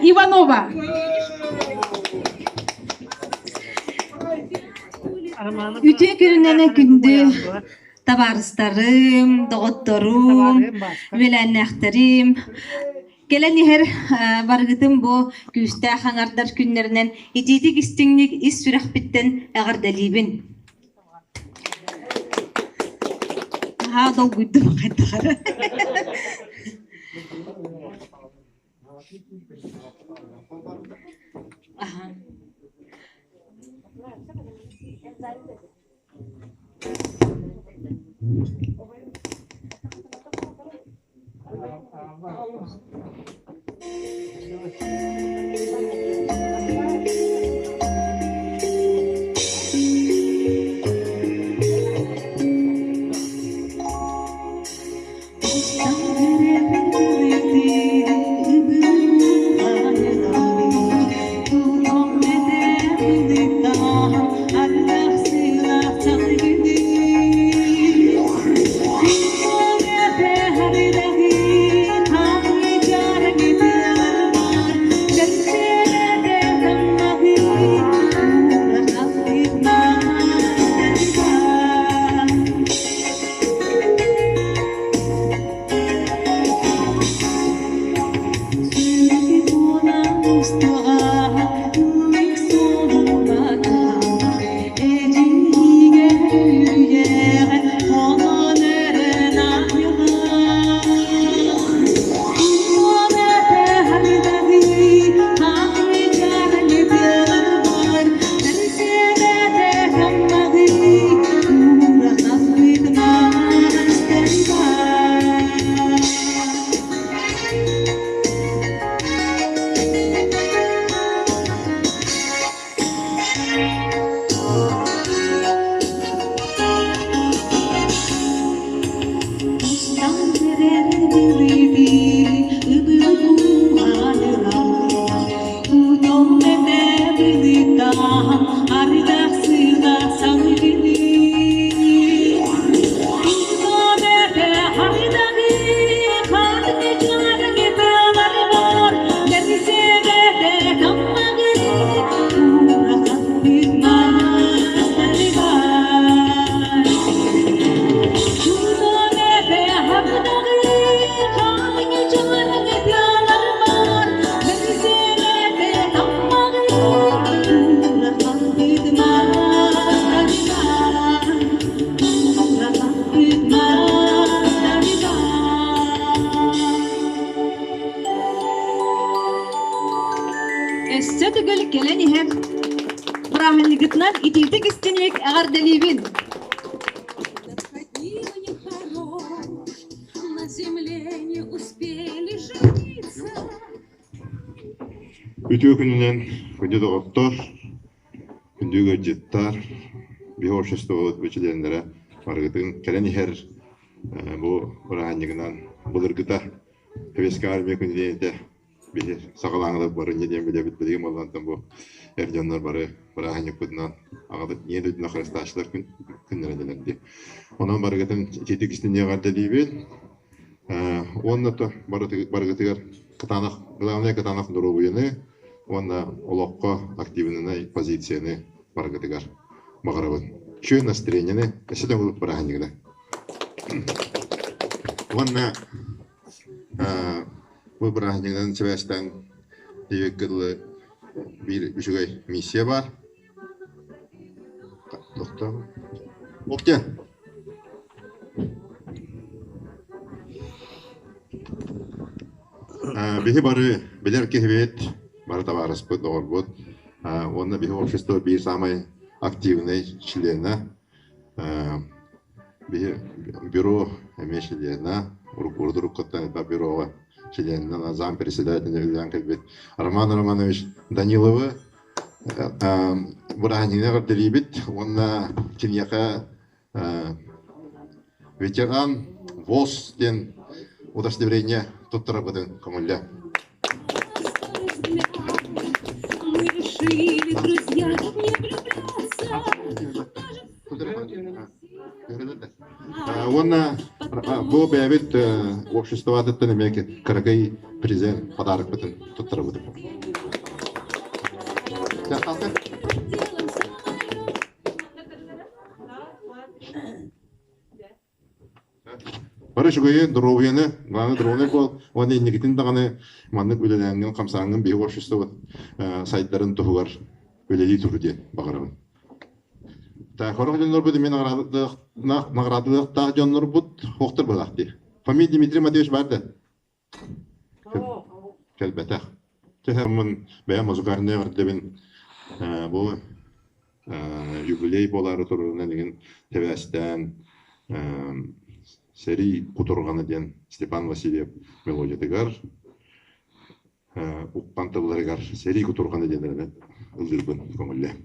Иванова. Үтө күнүнө күндү табарыстарым, доғотторум, веләннәхтерим. Келен ихер баргытым бу күстә хаңардар күннәреннән итидик истиңник ис сүрәх биттен әгәрдәлибин. Ha dolguydum qaytara. Aha. Эстетигөл келен ихер правильнигитнан итилтик истинлик әгәрдәлибин. На земле не успели жениться. Үтүү күнүнен күндү доғоттор, күндүгө жыттар, бие обществоот бөчелеринлere баргытын келен ихер бу бұрағаннигынан бұлыргыта Көвеске армия күнүнен бие сағалаңылып бары неден білебіт білеген болғандан бұл әрденлер бары бұрағанник бұдынан ағады не дөйдің ақырысташылар күннерінделерді. Онан баргытын жетік істіне қарды дейбен, онны баргытығар главный катанақ нұрубыйыны, онна олоққа активныны позицияны баргытығар мағарабын. Чүй настроенияны әсетен болып бұрағаннигіні. Онна bu bırakıcıdan Sivas'tan devekli bir misiya var. Doktor. Okey. Bihi barı bilir ki evet barı tavarız bu doğru bu. Onda bihi общество bir samay aktivne çilerine bihi büro emeşilerine uruk kattan da büro члены зам председателя Роман Романович Данилова Буранина Горделибит, он Киньяка ветеран ВОЗ ден удостоверение тут работает коммуля. Мы решили, друзья, не влюбляться. Он был объявит общество от Танамеки, Карагай презент подарок бітін тұттыры бұдым. делом самолет. Барышугайы дровияны, ғаны дровны бол, оны негетін дағаны манның өлеләңген қамсаңын бейі оршысты сайттарын тұғығар өлелей тұру ден бағарығын. Хорық жонлар бұды мен нағырадылық жонлар бұд хоқтыр бұдақты. Фамилия Дмитрий Матвеевич барды? Кәлбәтәқ. Тәхәрмін бәя музыкарны ғардебін бұл юбилей болары тұруына деген тәбәстен сәрі құтырғаны ден Степан Васильев мелодиятығар, ұққан тұларығар сәрі құтырғаны ден ұлдырбын көңілі.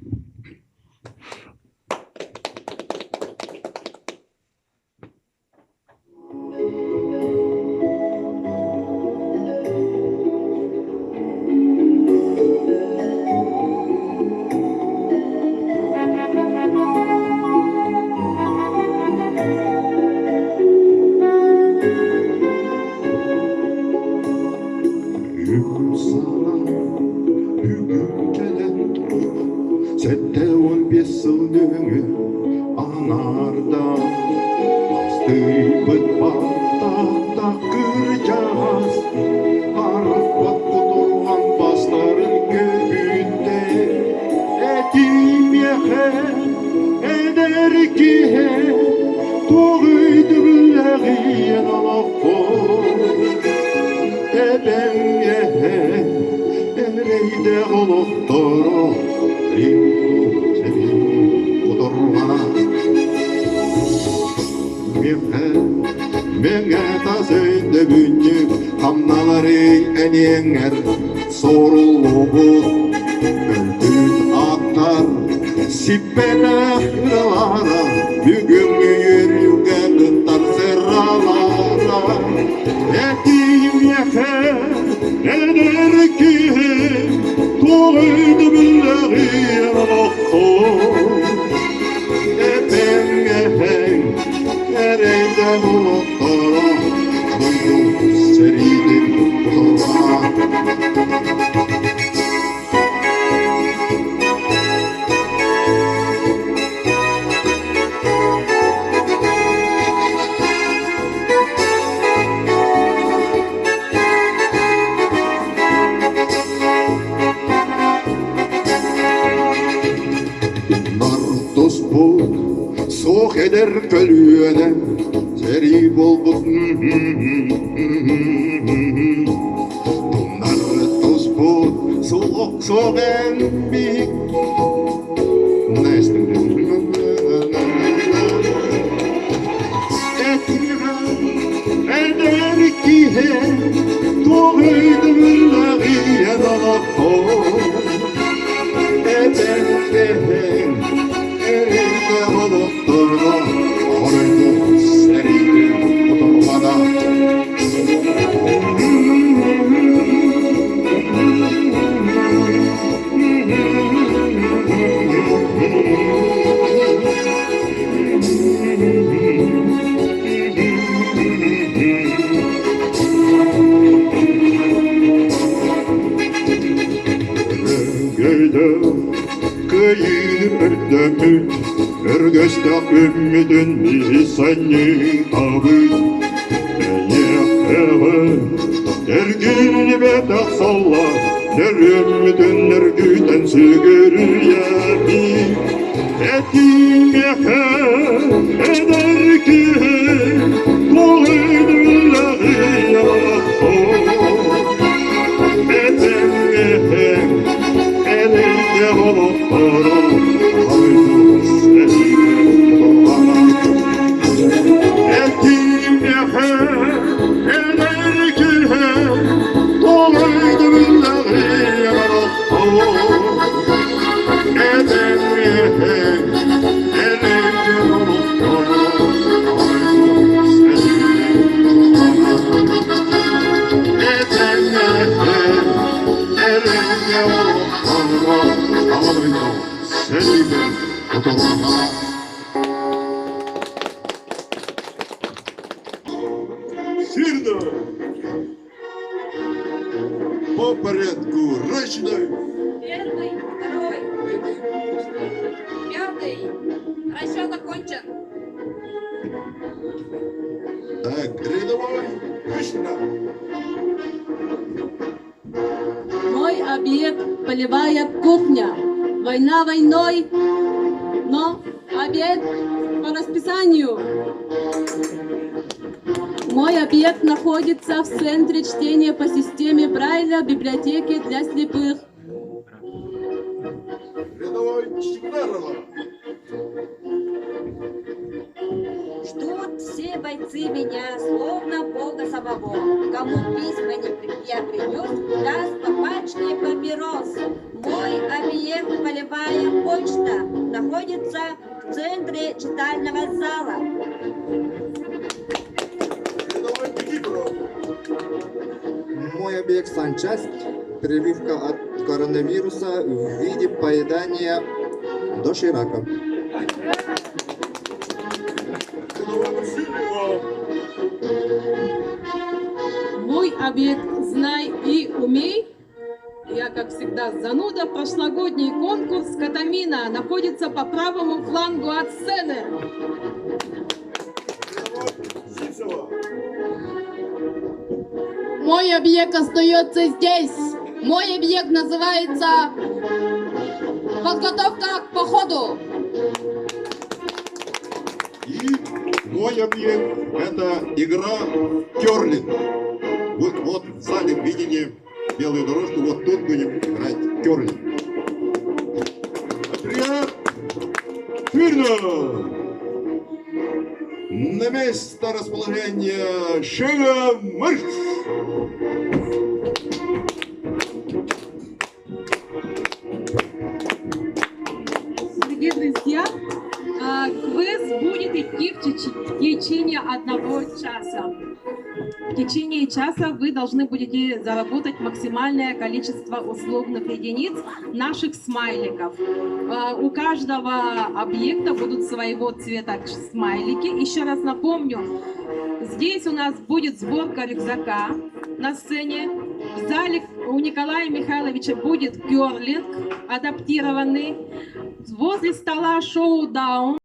Sirdo! порядку. Начинаем. Первый, второй, пятый. Расчет окончен. Так, рядовой. Начинаем. Мой объект – полевая кухня. Война войной, но обед по расписанию. Мой объект находится в центре чтения по системе Брайля библиотеки для слепых. Рядовой Чигнарова. Ждут все бойцы меня, словно Бога самого. Кому письма я принес, даст по пачке папирос. Мой объект полевая почта находится в центре читального зала. Рядовой Никифоров. Мой объект санчасть, прививка от коронавируса в виде поедания доширака. Рядовой Васильева. Мой объект «Знай и умей». Я, как всегда, зануда. Прошлогодний конкурс «Катамина» находится по правому флангу от сцены. Рядовой Сицева. Мой объект остается здесь. Мой объект называется «Подготовка к походу». И мой объект – это игра керлинг. Вот в зале видели белую дорожку, вот тут будем играть керлинг. Отряд! Фирно! На место расположения шага марш! Дорогие друзья, квест будет идти в течение 1 часа. В течение часа вы должны будете заработать максимальное количество условных единиц наших смайликов. У каждого объекта будут своего цвета смайлики. Еще раз напомню, здесь у нас будет сборка рюкзака на сцене. В зале у Николая Михайловича будет керлинг адаптированный. Возле стола шоу-даун.